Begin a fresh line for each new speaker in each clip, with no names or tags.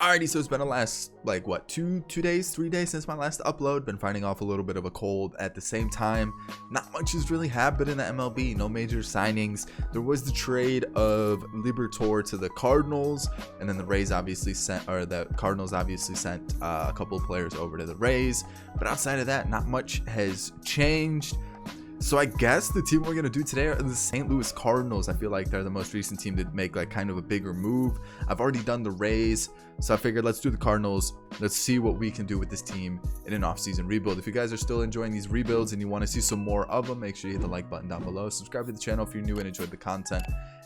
Alrighty, so it's been the last like what 3 days since my last upload. Been fighting off a little bit of a cold. At the same time, not much has really happened in the MLB. No major signings. There was the trade of LIBERATORE to the Cardinals, and then the Rays obviously sent, or the Cardinals obviously sent a couple of players over to the Rays. But outside of that, not much has changed. So I guess the team we're gonna do today are the St. Louis Cardinals. I feel like they're the most recent team to make like kind of a bigger move. I've already done the Rays, so I figured let's do the Cardinals. Let's see what we can do with this team in an off-season rebuild. If you guys are still enjoying these rebuilds and you want to see some more of them, make sure you hit the like button down below. Subscribe to the channel if you're new and enjoyed the content.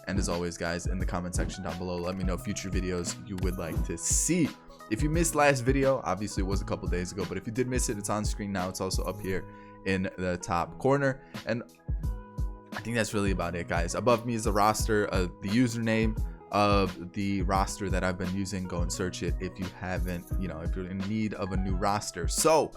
And as always, guys, in the comment section down below, let me know future videos you would like to see. If you missed last video, obviously it was a couple days ago, but if you did miss it, it's on screen now. It's also up here in the top corner, and I think that's really about it, guys. Above me is the roster, the username of the roster that I've been using. Go and search it if you haven't, if you're in need of a new roster. So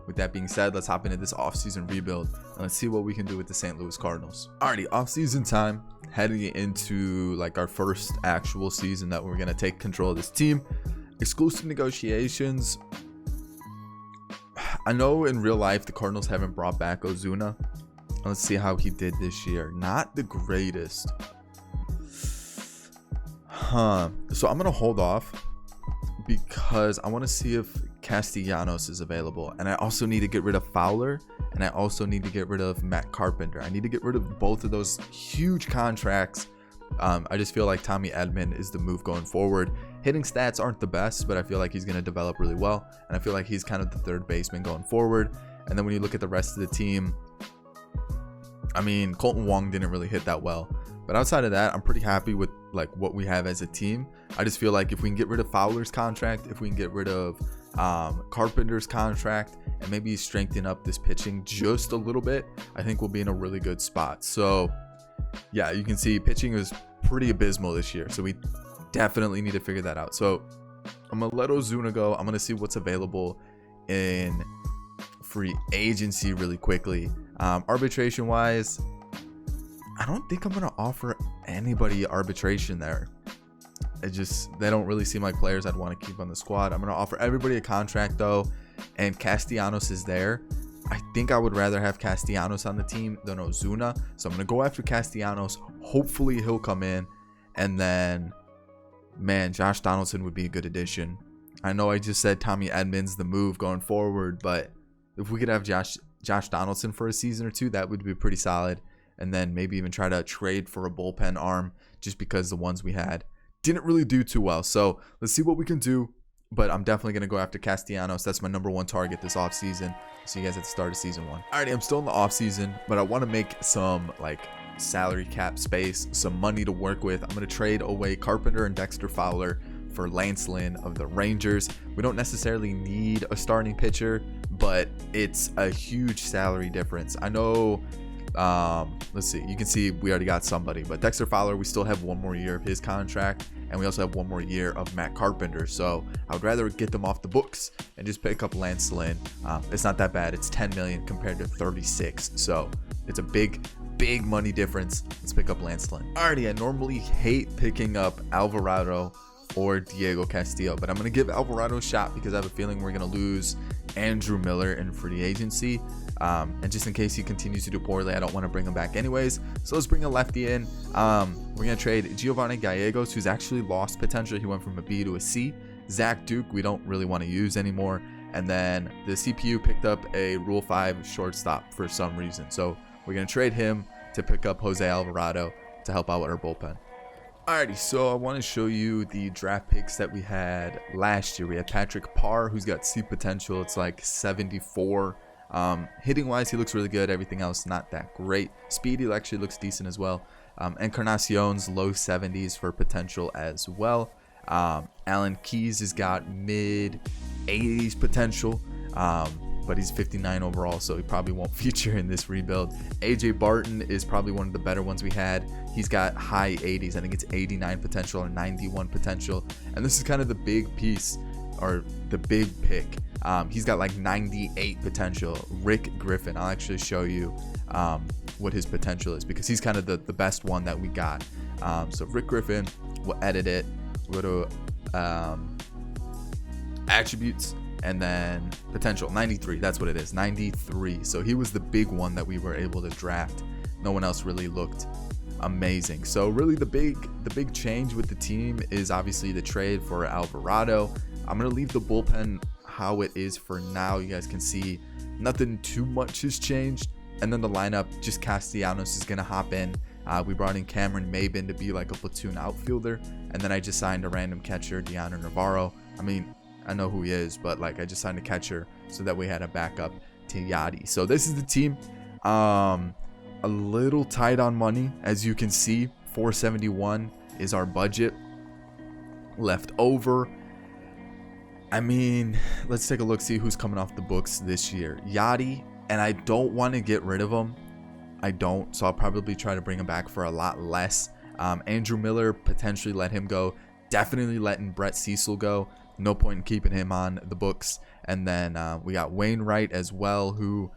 with that being said, let's hop into this off-season rebuild and let's see what we can do with the St. Louis Cardinals. Alrighty, off-season time, heading into like our first actual season that we're gonna take control of this team. Exclusive negotiations. I know in real life the Cardinals haven't brought back OZUNA. Let's see how he did this year. Not the greatest. So I'm gonna hold off because I want to see if Castellanos is available, and I also need to get rid of Fowler, and I also need to get rid of Matt Carpenter. I need to get rid of both of those huge contracts. I just feel like Tommy Edman is the move going forward. Hitting stats aren't the best, but I feel like he's going to develop really well, and I feel like he's kind of the third baseman going forward. And then when you look at the rest of the team, I mean, Kolten Wong didn't really hit that well, but outside of that, I'm pretty happy with like what we have as a team. I just feel like if we can get rid of Fowler's contract, if we can get rid of Carpenter's contract, and maybe strengthen up this pitching just a little bit, I think we'll be in a really good spot. So yeah, you can see pitching was pretty abysmal this year, so we definitely need to figure that out. So I'm gonna let OZUNA go. I'm gonna see what's available in free agency really quickly. Arbitration wise, I don't think I'm gonna offer anybody arbitration there. They don't really seem like players I'd want to keep on the squad. I'm gonna offer everybody a contract though, and Castellanos is there. I think I would rather have Castellanos on the team than OZUNA, so I'm gonna go after Castellanos. Hopefully he'll come in, and then man, Josh Donaldson would be a good addition. I know I just said Tommy Edman's the move going forward, but if we could have Josh Donaldson for a season or two, that would be pretty solid. And then maybe even try to trade for a bullpen arm, just because the ones we had didn't really do too well. So let's see what we can do, but I'm definitely going to go after Castellanos. That's my #1 target this offseason. See you guys at the start of season 1. Alrighty, I'm still in the offseason, but I want to make some like salary cap space, some money to work with. I'm going to trade away Carpenter and Dexter Fowler for LYNN of the Rangers. We don't necessarily need a starting pitcher, but it's a huge salary difference. I know, let's see, you can see we already got somebody, but Dexter Fowler, we still have 1 more year of his contract, and we also have 1 more year of Matt Carpenter. So I would rather get them off the books and just pick up LYNN. It's not that bad. It's 10 million compared to 36, so it's a big money difference. Let's pick up LYNN. Alrighty, I normally hate picking up Alvarado or Diego Castillo, but I'm going to give Alvarado a shot because I have a feeling we're going to lose Andrew Miller in free agency. And just in case he continues to do poorly, I don't want to bring him back anyways. So let's bring a lefty in. We're going to trade Giovanni Gallegos, who's actually lost potential. He went from a B to a C. Zach Duke, we don't really want to use anymore. And then the CPU picked up a Rule 5 shortstop for some reason. So we're going to trade him to pick up Jose Alvarado to help out with our bullpen. Alrighty, so I want to show you the draft picks that we had last year. We had Patrick Parr, who's got C potential. It's like 74. Hitting wise, he looks really good. Everything else not that great. Speed, he actually looks decent as well. Encarnacion's low 70s for potential as well. Alan Keyes has got mid 80s potential, but he's 59 overall, so he probably won't feature in this rebuild. AJ Barton is probably one of the better ones we had. He's got high 80s. I think it's 89 potential or 91 potential, and this is kind of the big piece, or the big pick. He's got like 98 potential. Rick Griffin, I'll actually show you what his potential is, because he's kind of the best one that we got. So Rick Griffin, we'll edit it. We'll go to attributes, and then potential 93. That's what it is, 93. So he was the big one that we were able to draft. No one else really looked amazing. So really the big change with the team is obviously the trade for Alvarado. I'm gonna leave the bullpen how it is for now. You guys can see nothing too much has changed. And then the lineup, just Castellanos is gonna hop in. We brought in Cameron Maybin to be like a platoon outfielder, and then I just signed a random catcher, Deanna Navarro. I mean, I know who he is, but like I just signed a catcher so that we had a backup to Yadi. So this is the team. A little tight on money, as you can see. 471 is our budget left over. I mean, let's take a look, see who's coming off the books this year. Yadi, and I don't want to get rid of him. I don't, so I'll probably try to bring him back for a lot less. Andrew Miller, potentially let him go. Definitely letting Brett Cecil go. No point in keeping him on the books. And then we got Wainwright as well, who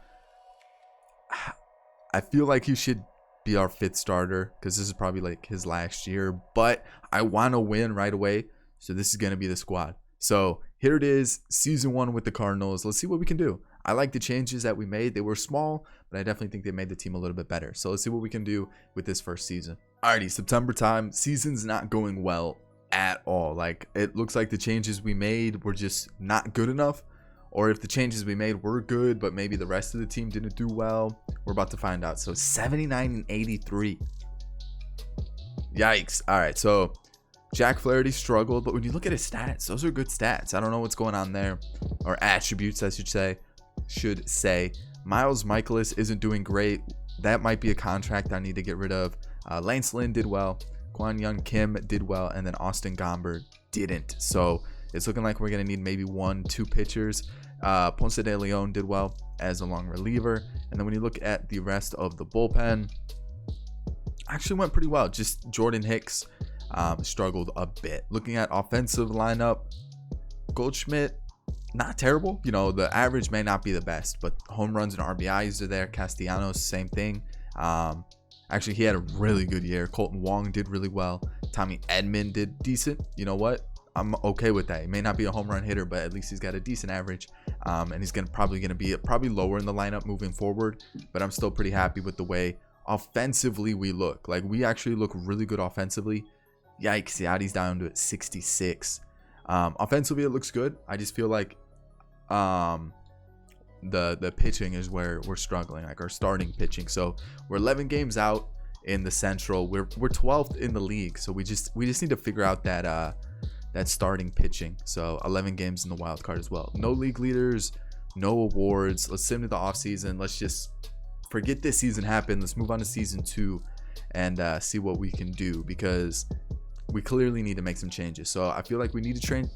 I feel like he should be our 5th starter because this is probably like his last year. But I want to win right away, so this is going to be the squad. So here it is, season 1 with the Cardinals. Let's see what we can do. I like the changes that we made. They were small, but I definitely think they made the team a little bit better. So let's see what we can do with this first season. Alrighty, September time. Season's not going well at all. Like, it looks like the changes we made were just not good enough. Or if the changes we made were good, but maybe the rest of the team didn't do well. We're about to find out. So 79 and 83. Yikes. Alright, so Jack Flaherty struggled, but when you look at his stats, those are good stats. I don't know what's going on there. Or attributes, I should say. Miles Michaelis isn't doing great. That might be a contract I need to get rid of. Lance Lynn did well. Kwon Young Kim did well. And then Austin Gomber didn't. So it's looking like we're going to need maybe 1-2 pitchers. Ponce de Leon did well as a long reliever. And then when you look at the rest of the bullpen, actually went pretty well. Just Jordan Hicks struggled a bit. Looking at offensive lineup, Goldschmidt, not terrible. You know, the average may not be the best, but home runs and RBIs are there. Castellanos, same thing. Actually, he had a really good year. Colton Wong did really well. Tommy Edman did decent. You know what? I'm okay with that. He may not be a home run hitter, but at least he's got a decent average. And he's probably going to be lower in the lineup moving forward. But I'm still pretty happy with the way offensively we look. Like, we actually look really good offensively. Yikes, Yadi's down to 66. Offensively, it looks good. I just feel like the pitching is where we're struggling, like our starting pitching. So we're 11 games out in the Central. We're 12th in the league. So we just need to figure out that starting pitching. So 11 games in the wild card as well. No league leaders, no awards. Let's send to the off season. Let's just forget this season happened. Let's move on to season 2 and see what we can do, because we clearly need to make some changes. So I feel like we need to train.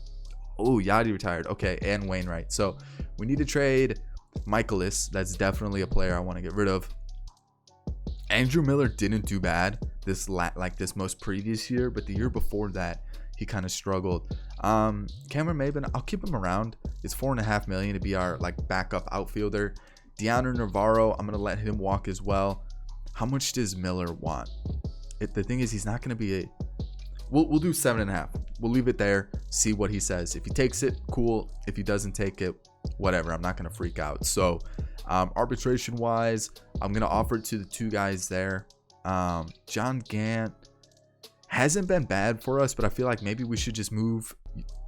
Oh, Yadi retired. Okay, and Wainwright. So we need to trade Michaelis. That's definitely a player I want to get rid of. Andrew Miller didn't do bad this most previous year, but the year before that he kind of struggled. Cameron Maybin, I'll keep him around. It's $4.5 million to be our like backup outfielder. Deanna Navarro, I'm gonna let him walk as well. How much does Miller want? The thing is, he's not gonna be a. We'll do 7.5. We'll leave it there. See what he says. If he takes it, cool. If he doesn't take it, whatever. I'm not gonna freak out. So, arbitration wise, I'm gonna offer it to the 2 guys there. John Gant hasn't been bad for us, but I feel like maybe we should just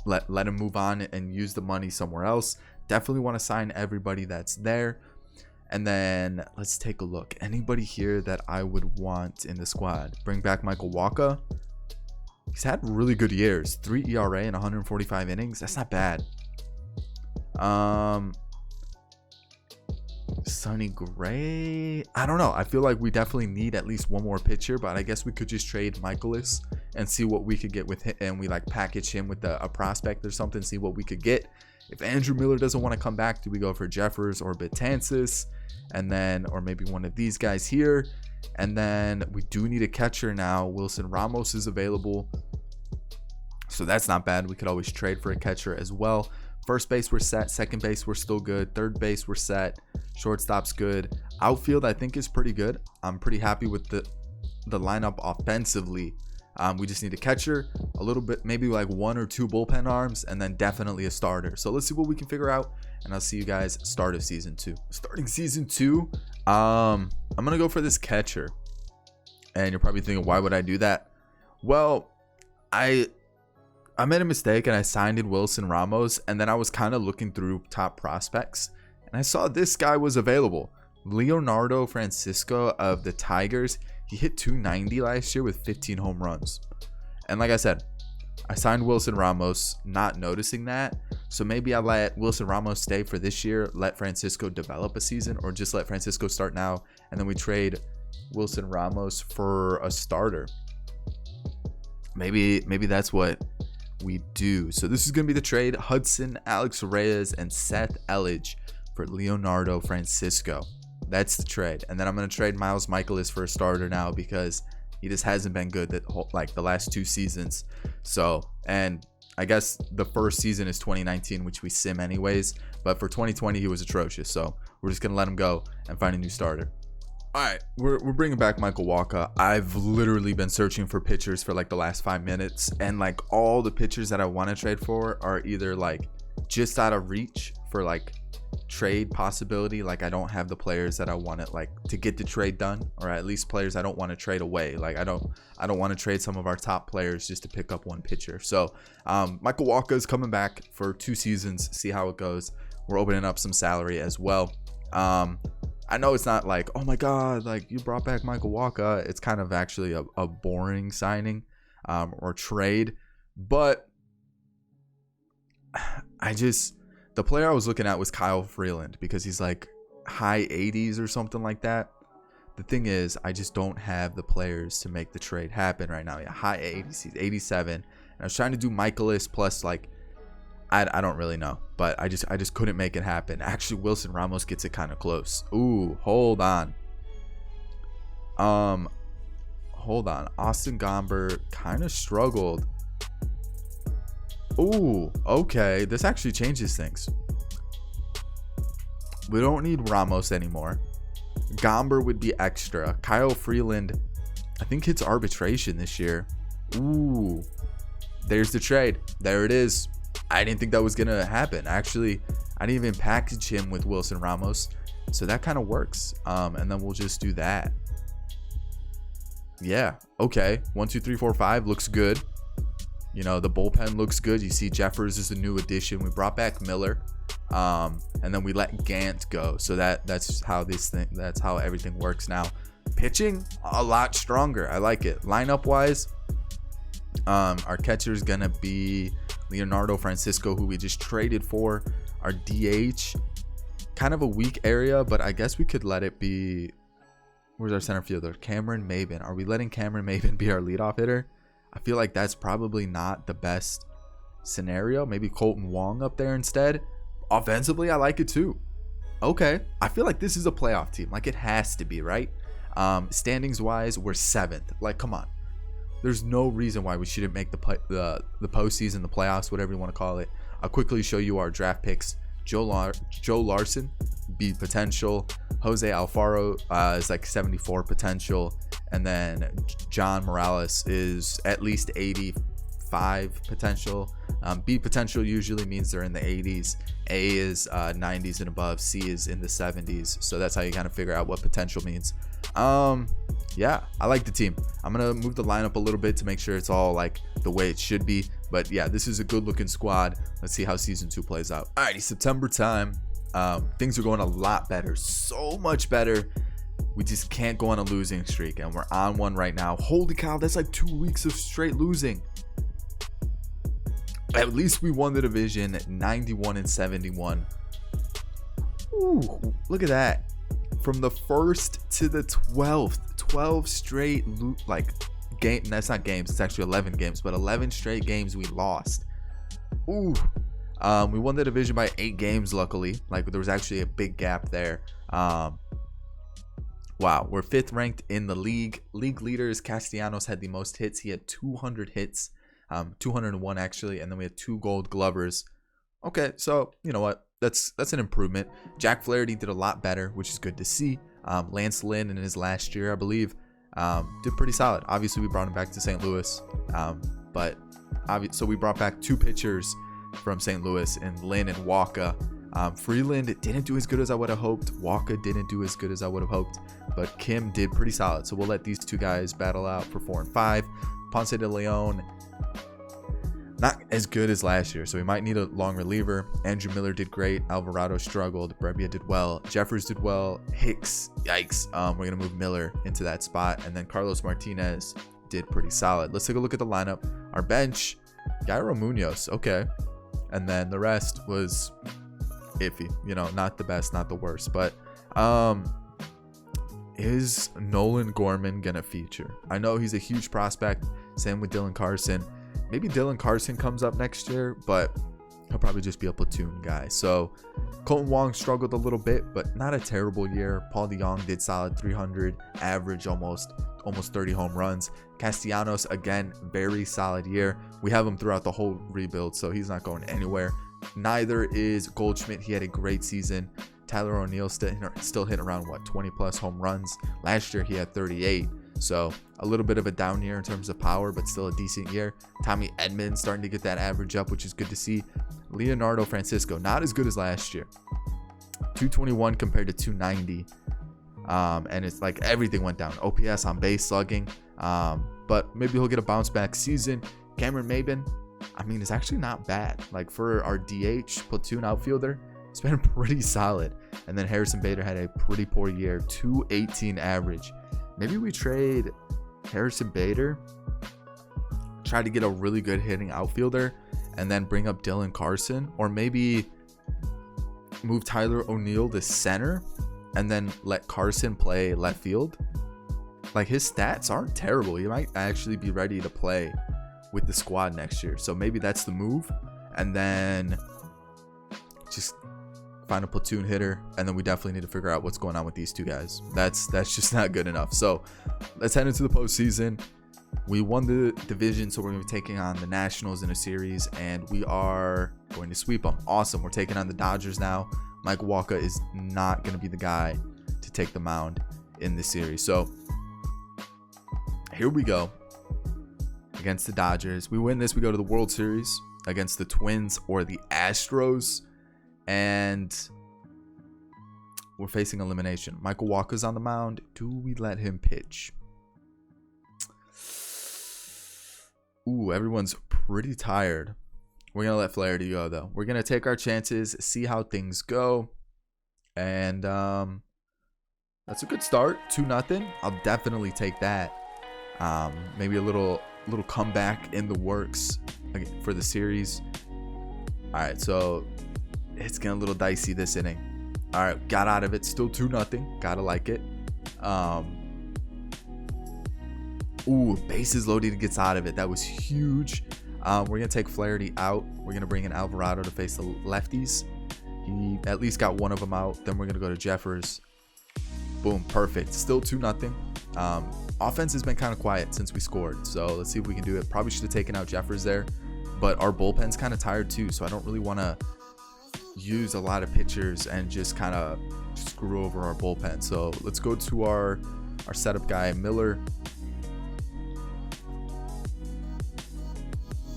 let him move on and use the money somewhere else. Definitely want to sign everybody that's there. And then let's take a look. Anybody here that I would want in the squad? Bring back Michael Walker. He's had really good years. 3 ERA and 145 innings. That's not bad. Sonny Gray. I don't know. I feel like we definitely need at least one more pitcher, but I guess we could just trade Michaelis and see what we could get with him, and we like package him with a prospect or something, see what we could get. If Andrew Miller doesn't want to come back, do we go for Jeffers or Betances? And then, or maybe one of these guys here. And then we do need a catcher now. Wilson Ramos is available, so that's not bad. We could always trade for a catcher as well. First base, we're set. Second base, we're still good. Third base, we're set. Shortstop's good. Outfield, I think, is pretty good. I'm pretty happy with the lineup offensively. We just need a catcher, a little bit, maybe like 1 or 2 bullpen arms, and then definitely a starter. So let's see what we can figure out, and I'll see you guys start of season 2. Starting season 2, I'm gonna go for this catcher, and you're probably thinking, why would I do that? Well, I made a mistake and I signed in Wilson Ramos, and then I was kind of looking through top prospects, and I saw this guy was available. Leonardo Francisco of the Tigers. He hit 290 last year with 15 home runs. And like I said, I signed Wilson Ramos not noticing that. So maybe I let Wilson Ramos stay for this year, let Francisco develop a season, or just let Francisco start now, and then we trade Wilson Ramos for a starter. Maybe that's what we do. So this is going to be the trade: Hudson, Alex Reyes, and Seth Elledge for Leonardo Francisco. That's the trade. And then I'm going to trade Miles Michaelis for a starter now, because he just hasn't been good the last 2 seasons. So, and I guess the first season is 2019, which we sim anyways, but for 2020 he was atrocious. So we're just going to let him go and find a new starter. All right, we're bringing back Michael Wacha. I've literally been searching for pitchers for like the last 5 minutes, and like all the pitchers that I want to trade for are either like just out of reach for like trade possibility. Like I don't have the players that I want it like to get the trade done, or at least players I don't want to trade away. Like I don't want to trade some of our top players just to pick up one pitcher. So Michael Wacha is coming back for 2 seasons. See how it goes. We're opening up some salary as well. I know it's not like, oh my god, like you brought back Michael Wacha. It's kind of actually a boring signing or trade, but the player I was looking at was Kyle Freeland, because he's like high 80s or something like that. The thing is, I just don't have the players to make the trade happen right now. Yeah, high 80s, he's 87, and I was trying to do Michaelis plus like I don't really know, but I just couldn't make it happen. Actually, Wilson Ramos gets it kind of close. Ooh, hold on. Austin Gomber kind of struggled. Ooh, okay. This actually changes things. We don't need Ramos anymore. Gomber would be extra. Kyle Freeland, I think, hits arbitration this year. Ooh, there's the trade. There it is. I didn't think that was going to happen. Actually, I didn't even package him with Wilson Ramos. So that kind of works. And then we'll just do that. Yeah. Okay. 1, 2, 3, 4, 5 looks good. You know, the bullpen looks good. You see Jeffers is a new addition. We brought back Miller. And then we let Gant go. So that's how everything works now. Pitching, a lot stronger. I like it. Lineup wise, our catcher is going to be Leonardo Francisco, who we just traded for. Our DH, kind of a weak area, but I guess we could let it be. Where's our center fielder? Cameron MAYBIN. Are we letting Cameron MAYBIN be our leadoff hitter? I feel like that's probably not the best scenario. Maybe Colton Wong up there instead. Offensively, I like it too. Okay, I feel like this is a playoff team. Like it has to be, right? Standings wise, we're 7th. Like, come on. There's no reason why we shouldn't make the postseason, the playoffs, whatever you want to call it. I'll quickly show you our draft picks. Joe Larson, B potential. Jose Alfaro is like 74 potential. And then John Morales is at least 85 potential. B potential usually means they're in the 80s. A is 90s and above. C is in the 70s. So that's how you kind of figure out what potential means. Yeah, I like the team. I'm gonna move the lineup a little bit to make sure it's all like the way it should be. But yeah, this is a good looking squad. Let's see how season 2 plays out. Alrighty, September time. Things are going a lot better, so much better. We just can't go on a losing streak, and we're on one right now. Holy cow, that's like 2 weeks of straight losing. At least we won the division at 91-71. Ooh, look at that. From the 1st to the 12th, 12 straight game. That's not games, it's actually 11 games, but 11 straight games we lost. Ooh. We won the division by 8 games, luckily. Like, there was actually a big gap there. Wow, we're 5th ranked in the league. League leaders, Castellanos had the most hits. He had 200 hits, 201 actually, and then we had 2 Gold Glovers. Okay, so you know what? That's an improvement. Jack Flaherty did a lot better, which is good to see. Lance Lynn in his last year, I believe, Did pretty solid. Obviously, we brought him back to St. Louis, so we brought back 2 pitchers from St. Louis in LYNN and Walker. Freeland didn't do as good as I would have hoped. Walker didn't do as good as I would have hoped, but Kim did pretty solid. So we'll let these 2 guys battle out for 4 and 5. Ponce de Leon, not as good as last year, so we might need a long reliever. Andrew Miller did great. Alvarado struggled. Brebbia did well. Jeffers did well. Hicks, yikes. We're gonna move Miller into that spot, and then Carlos Martinez did pretty solid. Let's take a look at the lineup. Our bench, Jairo Munoz, okay, and then the rest was iffy. You know, not the best, not the worst, but is Nolan Gorman gonna feature? I know he's a huge prospect. Same with Dylan Carson. Maybe Dylan Carson comes up next year, but he'll probably just be a platoon guy. So Colton Wong struggled a little bit, but not a terrible year. Paul DeJong did solid, 300 average, almost 30 home runs. Castellanos, again, very solid year. We have him throughout the whole rebuild, so he's not going anywhere. Neither is Goldschmidt. He had a great season. Tyler O'Neill still hitting around 20 plus home runs. Last year he had 38, so a little bit of a down year in terms of power, but still a decent year. Tommy Edman starting to get that average up, which is good to see. Leonardo Francisco, not as good as last year. 221 compared to 290, and it's like everything went down. OPS, on base, slugging, but maybe he'll get a bounce back season. Cameron Maybin, I mean, it's actually not bad. Like for our DH platoon outfielder, it's been pretty solid. And then Harrison Bader had a pretty poor year, 218 average. Maybe we trade Harrison Bader, try to get a really good hitting outfielder, and then bring up Dylan Carson, or maybe move Tyler O'Neill to center and then let Carson play left field. Like his stats aren't terrible. He might actually be ready to play with the squad next year. So maybe that's the move. And then just find a platoon hitter, and then we definitely need to figure out what's going on with these 2 guys. That's just not good enough. So let's head into the postseason. We won the division, so we're going to be taking on the Nationals in a series, and we are going to sweep them. Awesome. We're taking on the Dodgers now. Mike Walker is not going to be the guy to take the mound in this series. So here we go against the Dodgers. We win this, we go to the World Series against the Twins or the Astros, and we're facing elimination. Michael Walker's on the mound. Do we let him pitch? Ooh, everyone's pretty tired. We're going to let Flaherty go, though. We're going to take our chances, see how things go. And that's a good start. 2-0. I'll definitely take that. Maybe a little comeback in the works for the series. All right, so it's getting a little dicey this inning. All right, got out of it. Still 2-0. Gotta like it. Ooh, bases loaded. He gets out of it. That was huge. We're gonna take Flaherty out. We're gonna bring in Alvarado to face the lefties. He at least got one of them out. Then we're gonna go to Jeffers. Boom, perfect. Still 2-0. Offense has been kind of quiet since we scored, so let's see if we can do it. Probably should have taken out Jeffers there, but our bullpen's kind of tired too, so I don't really want to use a lot of pitchers and just kind of screw over our bullpen. So let's go to our setup guy, Miller.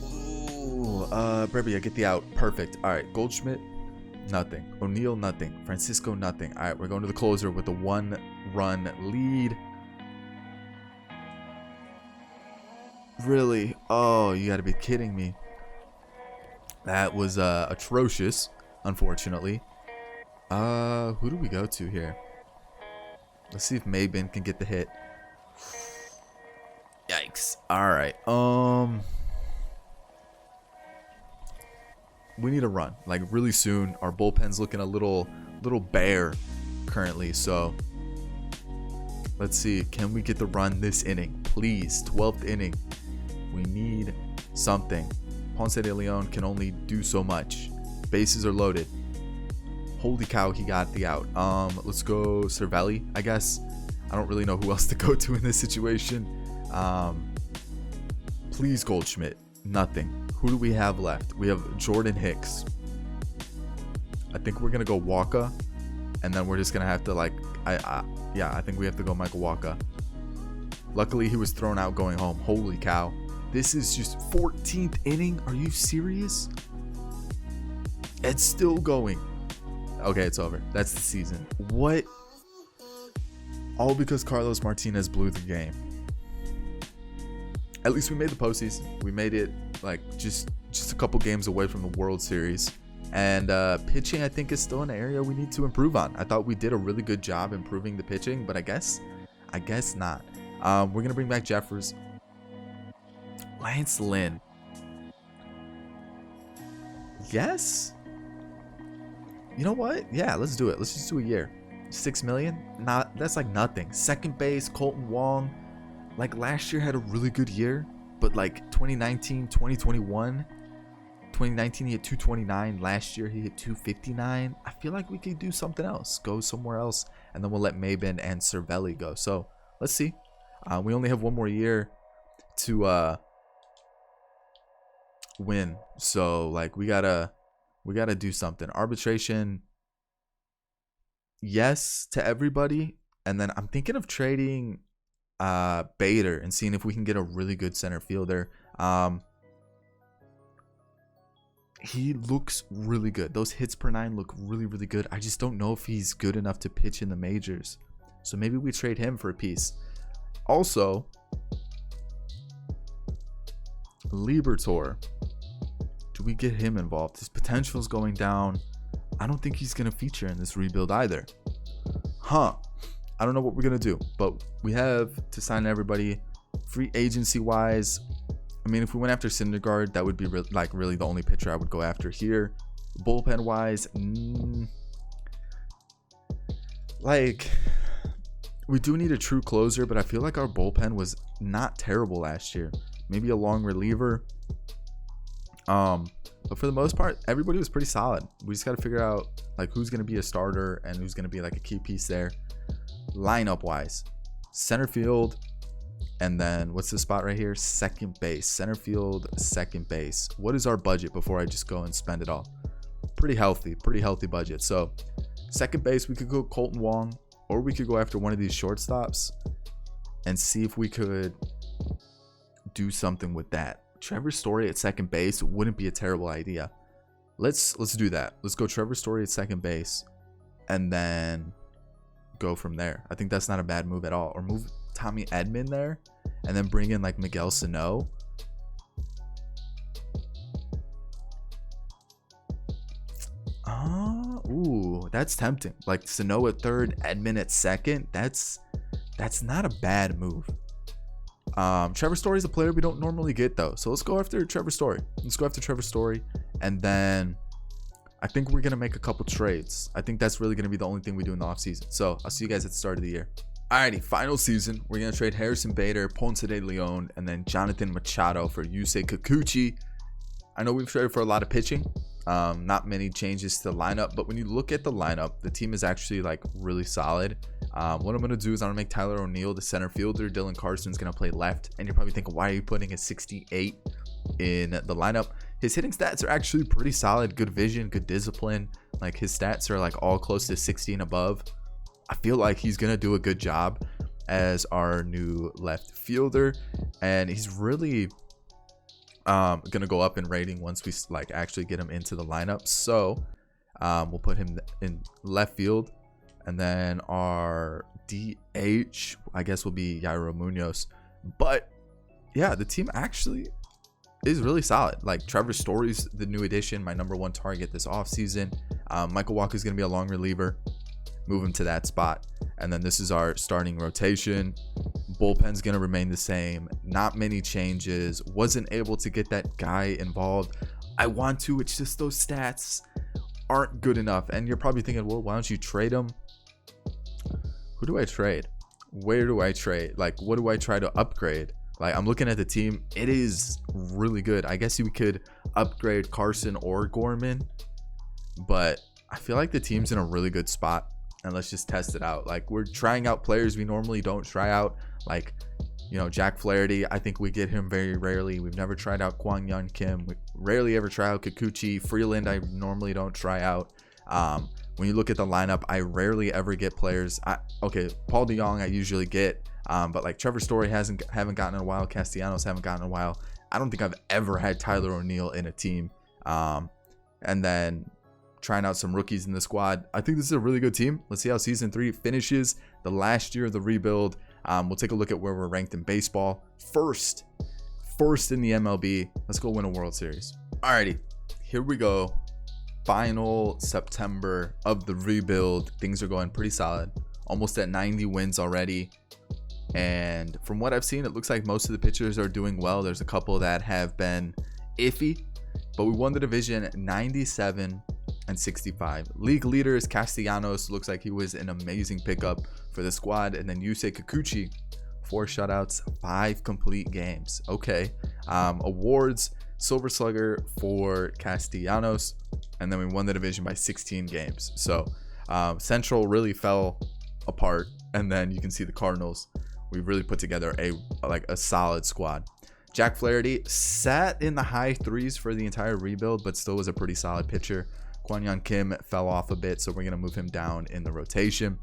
Ooh, Brebbia, get the out. Perfect. All right, Goldschmidt, nothing. O'Neill, nothing. Francisco, nothing. All right, we're going to the closer with a 1-run lead. Really? Oh, you got to be kidding me. That was atrocious, unfortunately. Who do we go to here? Let's see if MAYBIN can get the hit. Yikes. All right. We need a run, like really soon. Our bullpen's looking a little bare currently, so let's see. Can we get the run this inning, please? 12th inning. We need something. Ponce de Leon can only do so much. Bases are loaded. Holy cow, he got the out. Let's go Cervelli, I guess. I don't really know who else to go to in this situation. Please, Goldschmidt. Nothing. Who do we have left? We have Jordan Hicks. I think we're gonna go Walker, and then we're just gonna have to I think we have to go Michael Walker. Luckily, he was thrown out going home. Holy cow. This is just 14th inning. Are you serious? It's still going. Okay, it's over. That's the season. What? All because Carlos Martinez blew the game. At least we made the postseason. We made it like just a couple games away from the World Series. And pitching, I think, is still an area we need to improve on. I thought we did a really good job improving the pitching, but I guess not. We're gonna bring back Jeffers. Lance Lynn. Yes. You know what? Yeah, let's do it. Let's just do a year. 6 million. That's like nothing. Second base, Colton Wong. Like last year had a really good year, but like 2019, 2021. 2019 he hit 229. Last year he hit 259. I feel like we could do something else. Go somewhere else, and then we'll let MAYBIN and Cervelli go. So let's see. We only have one more year to win. So like we gotta do something. Arbitration, yes to everybody, and then I'm thinking of trading Bader and seeing if we can get a really good center fielder. He looks really good. Those hits per 9 look really, really good. I just don't know if he's good enough to pitch in the majors. So maybe we trade him for a piece. Also, Liberator. Do we get him involved? His potential is going down. I don't think he's going to feature in this rebuild either. I don't know what we're going to do, but we have to sign everybody. Free agency wise, I mean, if we went after Syndergaard, that would be really the only pitcher I would go after here. Bullpen wise, like we do need a true closer, but I feel like our bullpen was not terrible last year. Maybe a long reliever. But for the most part, everybody was pretty solid. We just got to figure out like who's going to be a starter and who's going to be like a key piece there. Lineup wise, center field. And then what's the spot right here? Second base. Center field, second base. What is our budget before I just go and spend it all? Pretty healthy budget. So second base, we could go Colton Wong, or we could go after one of these shortstops and see if we could do something with that. Trevor Story at second base wouldn't be a terrible idea. Let's do that. Let's go Trevor Story at second base and then go from there. I think that's not a bad move at all. Or move Tommy Edman there and then bring in like Miguel Sano. Ooh, that's tempting. Like Sano at third, Edman at second. That's not a bad move. Trevor Story is a player we don't normally get though, so let's go after Trevor Story. And then I think we're gonna make a couple trades. I think that's really gonna be the only thing we do in the offseason. So I'll see you guys at the start of the year. Alrighty, final season. We're gonna trade Harrison Bader, Ponce de Leon, and then Jonathan Machado for Yusei Kikuchi. I know we've traded for a lot of pitching. Not many changes to the lineup, but when you look at the lineup, the team is actually like really solid. What I'm gonna do is I'm gonna make Tyler O'Neill the center fielder. Dylan Carson's gonna play left, and you're probably thinking, why are you putting a 68 in the lineup? His hitting stats are actually pretty solid. Good vision, good discipline. Like his stats are like all close to 60 and above. I feel like he's gonna do a good job as our new left fielder, and he's really gonna go up in rating once we like actually get him into the lineup. So we'll put him in left field, and then our DH I guess will be Yairo Munoz. But yeah, the team actually is really solid. Like Trevor Story's the new addition, my #1 target this offseason. Michael Walker's gonna be a long reliever. Move him to that spot, and then this is our starting rotation. Bullpen's gonna remain the same. Not many changes. Wasn't able to get that guy involved. I want to. It's just those stats aren't good enough. And you're probably thinking, well, why don't you trade him? Who do I trade? Where do I trade? Like, what do I try to upgrade? Like, I'm looking at the team. It is really good. I guess you could upgrade Carson or Gorman, but I feel like the team's in a really good spot. And let's just test it out. Like, we're trying out players we normally don't try out. Like, you know, Jack Flaherty, I think we get him very rarely. We've never tried out Kwang Yun Kim. We rarely ever try out Kikuchi. Freeland, I normally don't try out. When you look at the lineup, I rarely ever get players. Okay, Paul DeJong I usually get. But like Trevor Story haven't gotten in a while. Castellanos haven't gotten in a while. I don't think I've ever had Tyler O'Neill in a team. And then trying out some rookies in the squad. I think this is a really good team. Let's see how season 3 finishes. The last year of the rebuild. We'll take a look at where we're ranked in baseball. First in the MLB. Let's go win a World Series. Alrighty, here we go. Final September of the rebuild. Things are going pretty solid. Almost at 90 wins already. And from what I've seen, it looks like most of the pitchers are doing well. There's a couple that have been iffy, but we won the division 97-65. League leaders, Castellanos, looks like he was an amazing pickup for the squad. And then Yusei Kikuchi, 4 shutouts, 5 complete games. Okay. Awards, Silver Slugger for Castellanos. And then we won the division by 16 games. So Central really fell apart. And then you can see the Cardinals. We really put together a solid squad. Jack Flaherty sat in the high 3s for the entire rebuild, but still was a pretty solid pitcher. Kwon-Young Kim fell off a bit, so we're going to move him down in the rotation.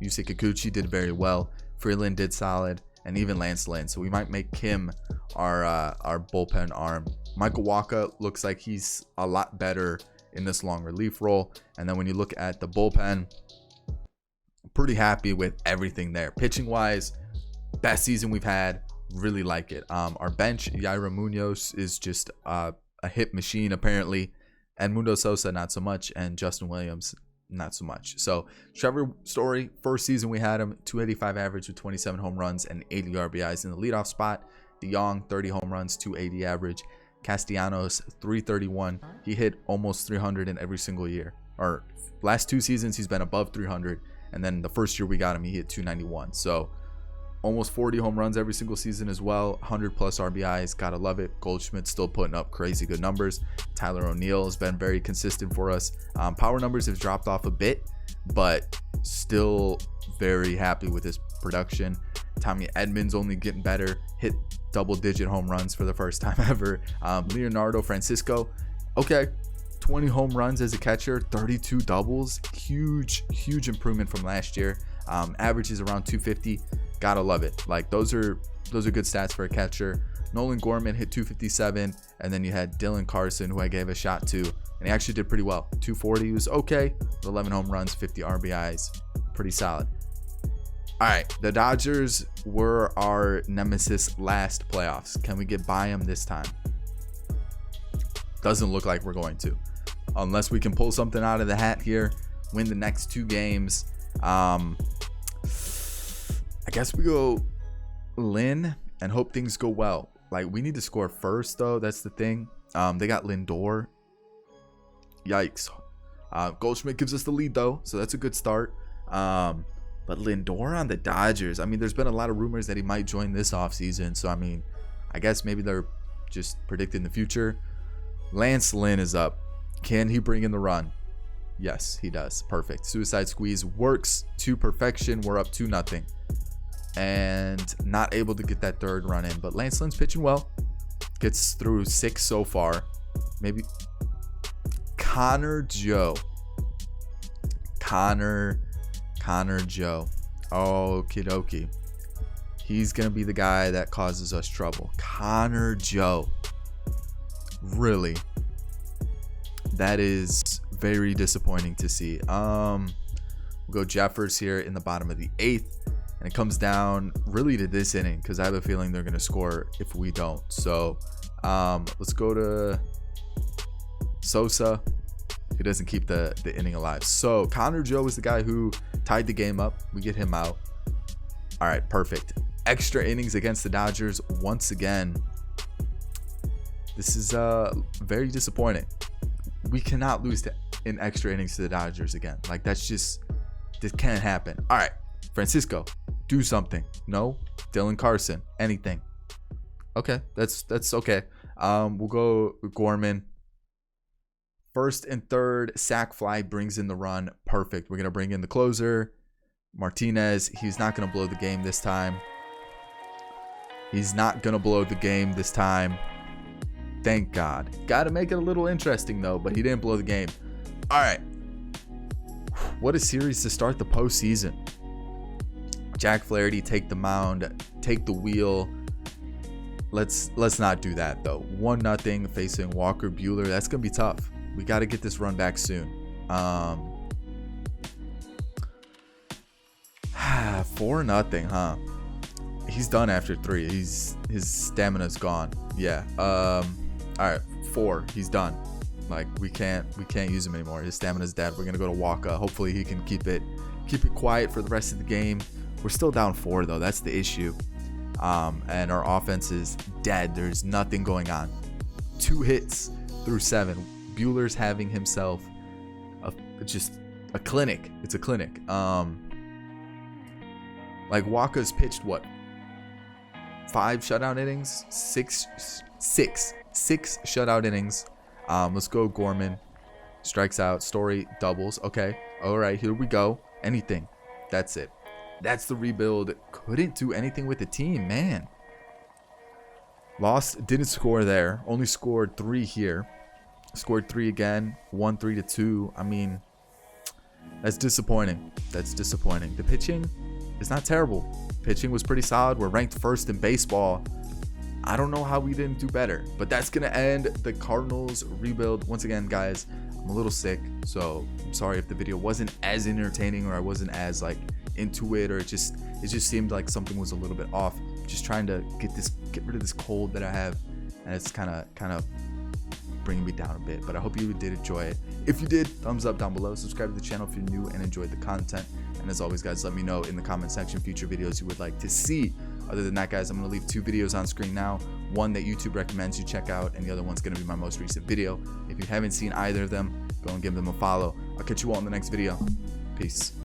Yusei Kikuchi did very well. Freeland did solid, and even Lance Lynn. So we might make Kim our bullpen arm. Michael Wacha looks like he's a lot better in this long relief role. And then when you look at the bullpen, pretty happy with everything there. Pitching wise, best season we've had. Really like it. Our bench, Yaira Munoz is just a hit machine apparently. And Mundo Sosa, not so much. And Justin Williams, not so much. So Trevor Story, first season we had him, 285 average with 27 home runs and 80 RBIs in the leadoff spot. DeYoung, 30 home runs, 280 average. Castellanos, 331. He hit almost 300 in every single year. Or last 2 seasons, he's been above 300. And then the first year we got him, he hit 291. So almost 40 home runs every single season as well. 100 plus RBIs. Gotta love it. Goldschmidt's still putting up crazy good numbers. Tyler O'Neill has been very consistent for us. Power numbers have dropped off a bit, but still very happy with his production. Tommy Edmonds only getting better. Hit double-digit home runs for the first time ever. Leonardo Francisco, okay, 20 home runs as a catcher, 32 doubles. Huge improvement from last year. Averages around 250. Gotta love it. Like those are good stats for a catcher. Nolan Gorman hit 257, and then you had Dylan Carson, who I gave a shot to, and he actually did pretty well. 240 was okay. 11 home runs, 50 RBIs, pretty solid. All right, the Dodgers were our nemesis last playoffs. Can we get by them this time? Doesn't look like we're going to, unless we can pull something out of the hat here, win the next 2 games. I guess we go LYNN and hope things go well. Like, we need to score first, though. That's the thing. They got Lindor. Yikes. Goldschmidt gives us the lead, though, so that's a good start. But Lindor on the Dodgers. I mean, there's been a lot of rumors that he might join this offseason. So, I mean, I guess maybe they're just predicting the future. Lance Lynn is up. Can he bring in the run? Yes, he does. Perfect. Suicide squeeze works to perfection. We're up 2-0. And not able to get that 3rd run in. But Lance Lynn's pitching well. Gets through 6 so far. Maybe Connor Joe. Connor Joe. Okie dokie. He's going to be the guy that causes us trouble. Connor Joe. Really? That is very disappointing to see. We'll go Jeffers here in the bottom of the 8th. And it comes down really to this inning, because I have a feeling they're going to score if we don't. So let's go to Sosa. He doesn't keep the inning alive. So Connor Joe is the guy who tied the game up. We get him out. All right, perfect. Extra innings against the Dodgers once again. This is very disappointing. We cannot lose in extra innings to the Dodgers again. Like, this can't happen. All right, Francisco, do something. No, Dylan Carson, anything. Okay, that's okay. We'll go with Gorman. 1st and 3rd, sac fly brings in the run. Perfect. We're going to bring in the closer, Martinez. He's not going to blow the game this time. Thank God. Got to make it a little interesting, though, but he didn't blow the game. All right. What a series to start the postseason. Jack Flaherty take the mound, take the wheel. Let's not do that though. 1-0 facing Walker Buehler. That's gonna be tough. We got to get this run back soon. 4-0, huh? He's done after 3. His stamina's gone. Yeah. All right, 4. He's done. Like we can't use him anymore. His stamina's dead. We're gonna go to Waka. Hopefully he can keep it quiet for the rest of the game. We're still down 4 though. That's the issue. And our offense is dead. There's nothing going on. 2 hits through 7. Buehler's having himself just a clinic. It's a clinic. Like Waka's pitched what? 5 shutout innings? 6 shutout innings. Let's go Gorman. Strikes out. Story doubles. Okay. All right. Here we go. Anything. That's it. That's the rebuild. Couldn't do anything with the team, man. Lost. Didn't score there. Only scored 3 here. Scored 3 again. Won 3-2. I mean, that's disappointing. That's disappointing. The pitching is not terrible. Pitching was pretty solid. We're ranked 1st in baseball. I don't know how we didn't do better, but that's gonna end the Cardinals rebuild. Once again, guys, I'm a little sick, so I'm sorry if the video wasn't as entertaining or I wasn't as like into it, or it just seemed like something was a little bit off. Just trying to get rid of this cold that I have, and it's kind of bringing me down a bit. But I hope you did enjoy it. If you did, thumbs up down below. Subscribe to the channel if you're new and enjoyed the content. And as always, guys, let me know in the comment section future videos you would like to see. Other than that, guys, I'm going to leave 2 videos on screen now. One that YouTube recommends you check out, and the other one's going to be my most recent video. If you haven't seen either of them, go and give them a follow. I'll catch you all in the next video. Peace.